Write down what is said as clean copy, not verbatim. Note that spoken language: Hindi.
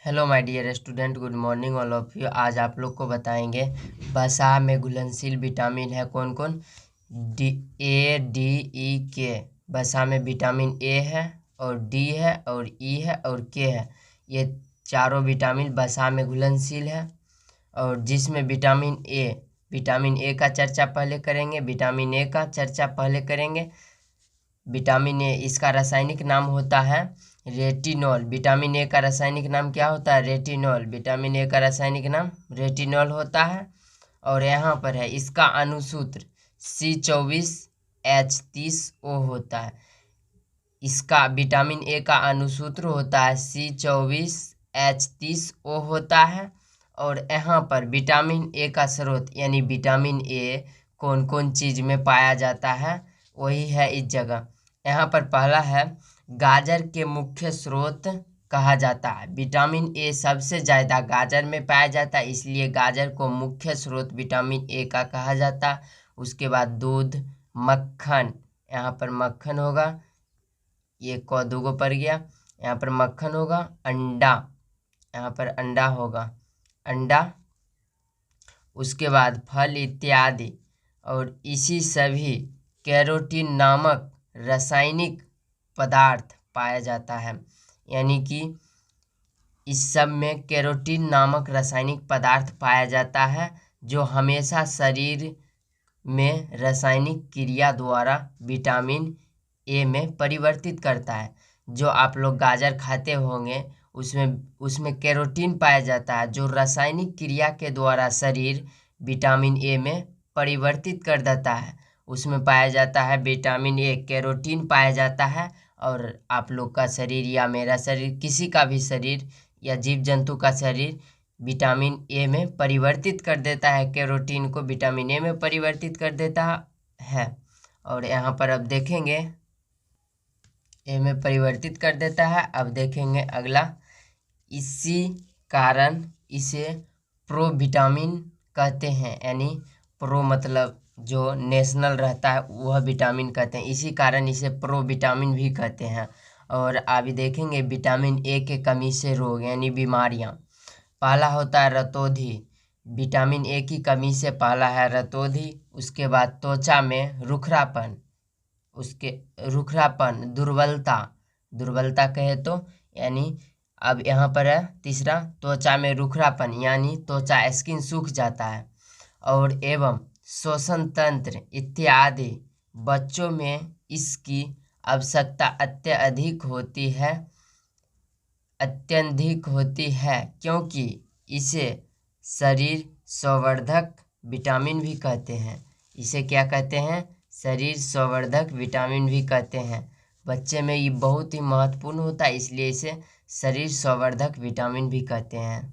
Hello my dear student, good morning all of you. आज आप लोग को बताएंगे वसा में घुलनशील विटामिन है कौन कौन। A, D, E, K। वसा में विटामिन ए है और डी है और ई है और के है। ये चारों विटामिन वसा में घुलनशील है। और जिसमें विटामिन ए का चर्चा पहले करेंगे। विटामिन ए का चर्चा पहले करेंगे। विटामिन ए, इसका रासायनिक नाम होता है रेटिनॉल। विटामिन ए का रासायनिक नाम क्या होता है? रेटिनॉल। विटामिन ए का रासायनिक नाम रेटिनॉल होता है। और यहाँ पर है इसका अणुसूत्र C24H30O होता है। इसका विटामिन ए का अणुसूत्र होता है C24H30O होता है। और यहाँ पर विटामिन ए का स्रोत यानी विटामिन ए कौन कौन चीज़ में पाया जाता है वही है इस जगह। यहाँ पर पहला है गाजर के मुख्य स्रोत कहा जाता है। विटामिन ए सबसे ज़्यादा गाजर में पाया जाता है, इसलिए गाजर को मुख्य स्रोत विटामिन ए का कहा जाता है। उसके बाद दूध, मक्खन, यहाँ पर मक्खन होगा, ये कौदूगो पर गया, यहाँ पर मक्खन होगा। अंडा, यहाँ पर अंडा होगा, अंडा। उसके बाद फल इत्यादि। और इसी सभी कैरोटीन नामक रासायनिक पदार्थ पाया जाता है, यानी कि इस सब में कैरोटीन नामक रासायनिक पदार्थ पाया जाता है जो हमेशा शरीर में रासायनिक क्रिया द्वारा विटामिन ए में परिवर्तित करता है। जो आप लोग गाजर खाते होंगे उसमें कैरोटीन पाया जाता है जो रासायनिक क्रिया के द्वारा शरीर विटामिन ए में परिवर्तित कर देता है। उसमें पाया जाता है विटामिन ए, कैरोटीन पाया जाता है। और आप लोग का शरीर या मेरा शरीर, किसी का भी शरीर या जीव जंतु का शरीर विटामिन ए में परिवर्तित कर देता है, कैरोटीन को विटामिन ए में परिवर्तित कर देता है। और यहाँ पर अब देखेंगे ए में परिवर्तित कर देता है। अब देखेंगे अगला, इसी कारण इसे प्रोविटामिन कहते हैं, यानी प्रो मतलब जो नेशनल रहता है वह विटामिन कहते हैं, इसी कारण इसे प्रोविटामिन भी कहते हैं। और अभी देखेंगे विटामिन ए के कमी से रोग यानी बीमारियां। पहला होता है रतौंधी। विटामिन ए की कमी से पहला है रतौंधी। उसके बाद त्वचा में रुखरापन, दुर्बलता कहे तो, यानी अब यहाँ पर है तीसरा, त्वचा में रुखरापन यानी त्वचा स्किन सूख जाता है। और एवं श्वसन तंत्र इत्यादि। बच्चों में इसकी आवश्यकता अत्यधिक होती है क्योंकि इसे शरीर संवर्धक विटामिन भी कहते हैं। इसे क्या कहते हैं? शरीर संवर्धक विटामिन भी कहते हैं। बच्चे में ये बहुत ही महत्वपूर्ण होता है, इसलिए इसे शरीर संवर्धक विटामिन भी कहते हैं।